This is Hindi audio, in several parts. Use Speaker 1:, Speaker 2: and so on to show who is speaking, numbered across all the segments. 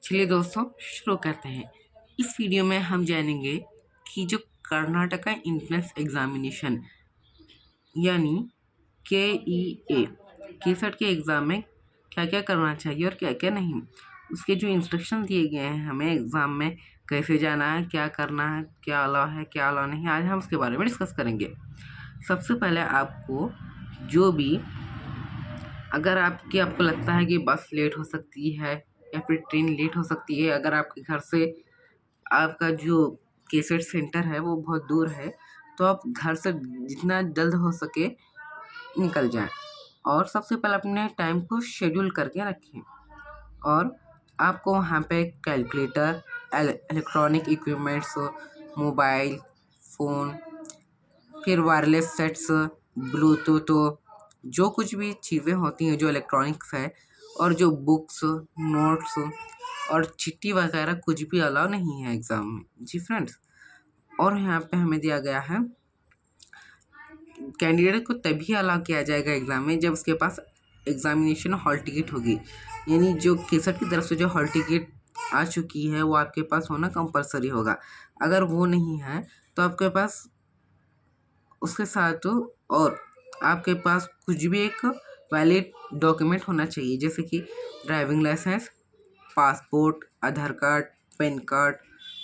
Speaker 1: चलिए दोस्तों शुरू करते हैं। इस वीडियो में हम जानेंगे कि जो कर्नाटका एंट्रेंस एग्जामिनेशन यानी KEA केसट के एग्ज़ाम में क्या क्या करना चाहिए और क्या क्या नहीं, उसके जो इंस्ट्रक्शन दिए गए हैं हमें एग्ज़ाम में कैसे जाना है, क्या करना है, क्या अलाउ है, क्या अलाउ नहीं, आज हम उसके बारे में डिस्कस करेंगे। सबसे पहले आपको जो भी अगर आपको लगता है कि बस लेट हो सकती है या फिर ट्रेन लेट हो सकती है, अगर आपके घर से आपका जो केसेट सेंटर है वो बहुत दूर है, तो आप घर से जितना जल्द हो सके निकल जाएं और सबसे पहले अपने टाइम को शेड्यूल करके रखें। और आपको वहाँ पे calculator, electronic equipments, mobile phone, फिर वायरलेस सेट्स, ब्लूटूथ, जो कुछ भी चीज़ें होती हैं जो इलेक्ट्रॉनिक्स है, और जो बुक्स, नोट्स और चिट्ठी वगैरह कुछ भी अलाउ नहीं है एग्ज़ाम में। जी फ्रेंड्स, और यहाँ पे हमें दिया गया है कैंडिडेट को तभी अलाउ किया जाएगा एग्ज़ाम में जब उसके पास एग्ज़ामिनेशन हॉल टिकट होगी, यानी जो केसट की तरफ से जो हॉल टिकट आ चुकी है वो आपके पास होना कंपलसरी होगा। अगर वो नहीं है तो आपके पास उसके साथ और आपके पास कुछ भी एक वैलिड डॉक्यूमेंट होना चाहिए, जैसे कि driving licence, passport, Aadhaar card, PAN card,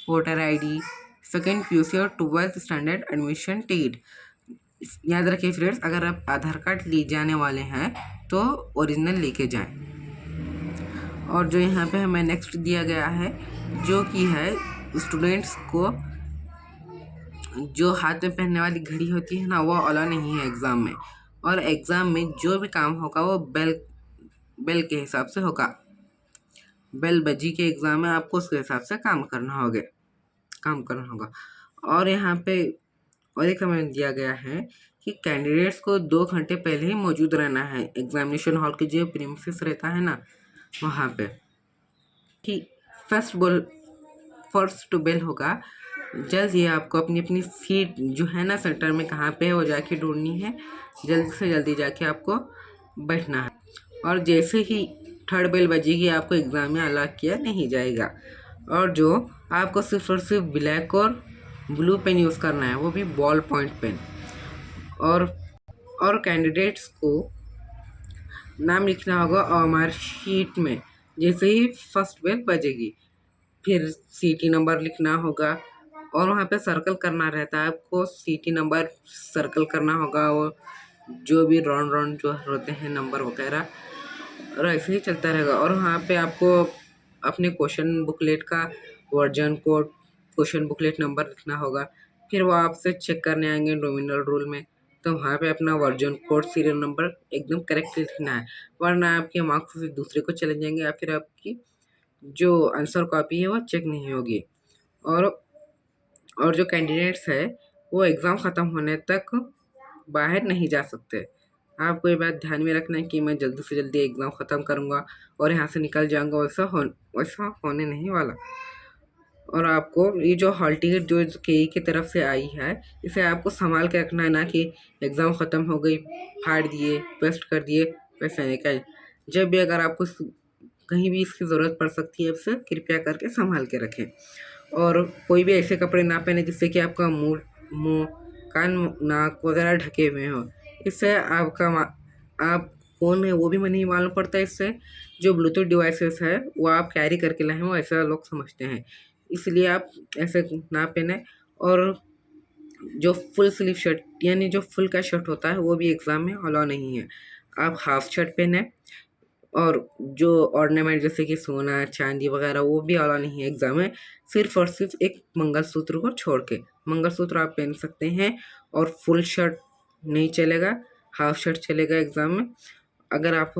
Speaker 1: voter ID, second PUC और 12th स्टैंडर्ड एडमिशन टिकट। याद रखिए फ्रेंड्स, अगर आप आधार कार्ड ले जाने वाले हैं तो ओरिजिनल लेके जाएं। और जो यहाँ पे हमें नेक्स्ट दिया गया है जो कि है स्टूडेंट्स को जो हाथ में पहनने वाली घड़ी होती है ना, वो अलाउ नहीं है एग्ज़ाम में। और एग्ज़ाम में जो भी काम होगा वो बेल के हिसाब से होगा। बेल बजी के एग्ज़ाम में आपको उसके हिसाब से काम करना होगा। और यहाँ पे और एक हमें दिया गया है कि कैंडिडेट्स को 2 घंटे पहले ही मौजूद रहना है एग्जामिनेशन हॉल के जो प्रीमिसेस रहता है ना वहाँ पे, कि फर्स्ट बेल होगा। जल्द ही आपको अपनी अपनी सीट जो है ना सेंटर में कहाँ पे है वो जाके ढूंढनी है, जल्दी से जल्दी जाके आपको बैठना है। और जैसे ही थर्ड बेल बजेगी आपको एग्ज़ाम में अलाउ किया नहीं जाएगा। और जो आपको सिर्फ और सिर्फ ब्लैक और ब्लू पेन यूज़ करना है, वो भी बॉल पॉइंट पेन। और कैंडिडेट्स को नाम लिखना होगा OMR शीट में जैसे ही फर्स्ट बेल बजेगी। फिर सीटी नंबर लिखना होगा और वहाँ पे सर्कल करना रहता है, आपको सीटी नंबर सर्कल करना होगा, और जो भी राउंड जो होते हैं नंबर वगैरह, और ऐसे ही चलता रहेगा। और वहाँ पे आपको अपने क्वेश्चन बुकलेट का version code, question booklet number लिखना होगा। फिर वो आपसे चेक करने आएंगे नॉमिनल रूल में, तो वहाँ पे अपना वर्जन कोड, सीरियल नंबर एकदम करेक्ट लिखना है, वरना आपके मार्क्स दूसरे को चले जाएंगे या फिर आपकी जो आंसर कॉपी है वो चेक नहीं होगी। और जो कैंडिडेट्स है वो एग्ज़ाम ख़त्म होने तक बाहर नहीं जा सकते। आपको ये बात ध्यान में रखना है कि मैं जल्दी से जल्दी एग्ज़ाम ख़त्म करूँगा और यहाँ से निकल जाऊँगा, वैसा होने नहीं वाला। और आपको ये जो हॉल टिकट जो KE की तरफ से आई है, इसे आपको संभाल के रखना है, ना कि एग्ज़ाम ख़त्म हो गई फाड़ दिए, वेस्ट कर दिए, वैसे निकल। जब भी अगर आपको कहीं भी इसकी ज़रूरत पड़ सकती है, इसे कृपया करके संभाल के रखें। और कोई भी ऐसे कपड़े ना पहने जिससे कि आपका मुँह, कान, नाक वगैरह ढके हुए हों। इससे आप कौन है वो भी नहीं मालूम पड़ता। इससे जो ब्लूटूथ डिवाइसेस है वो आप कैरी करके लाए हो ऐसा लोग समझते हैं, इसलिए आप ऐसे ना पहने। और जो फुल स्लीव शर्ट यानी जो फुल का शर्ट होता है वो भी एग्ज़ाम में अलाउ नहीं है, आप हाफ शर्ट पहने। और जो ऑर्नामेंट जैसे कि सोना, चांदी वगैरह वो भी अलाउ नहीं है एग्ज़ाम में, सिर्फ और सिर्फ एक मंगलसूत्र को छोड़ के। मंगलसूत्र आप पहन सकते हैं और फुल शर्ट नहीं चलेगा, हाफ शर्ट चलेगा एग्ज़ाम में। अगर आप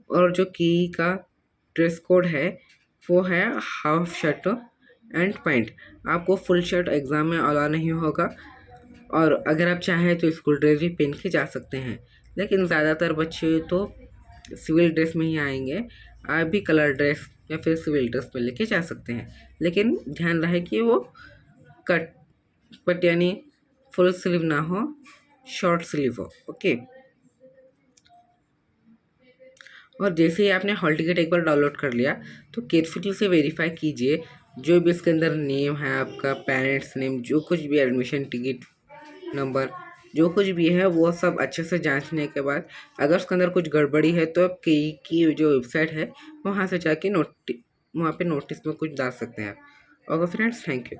Speaker 1: और जो की का ड्रेस कोड है वो है हाफ शर्ट एंड पैंट, आपको फुल शर्ट एग्ज़ाम में अलाउ नहीं होगा। और अगर आप चाहें तो स्कूल ड्रेस भी पहन के जा सकते हैं, लेकिन ज़्यादातर बच्चे तो सिविल ड्रेस में ही आएंगे। आप भी कलर ड्रेस या फिर सिविल ड्रेस पे लेके जा सकते हैं, लेकिन ध्यान रहे कि वो कट यानी फुल स्लीव ना हो, शॉर्ट स्लीव हो। ओके। और जैसे ही आपने हॉल टिकट एक बार डाउनलोड कर लिया तो केयरफुली उसे वेरीफाई कीजिए, जो भी इसके अंदर नेम है, आपका पेरेंट्स नेम, जो कुछ भी एडमिशन टिकट नंबर, जो कुछ भी है वो सब अच्छे से जांचने के बाद अगर उसके अंदर कुछ गड़बड़ी है तो आप कई की जो वेबसाइट है वहाँ से जाके वहाँ पे नोटिस में कुछ डाल सकते हैं। Okay friends, thank you.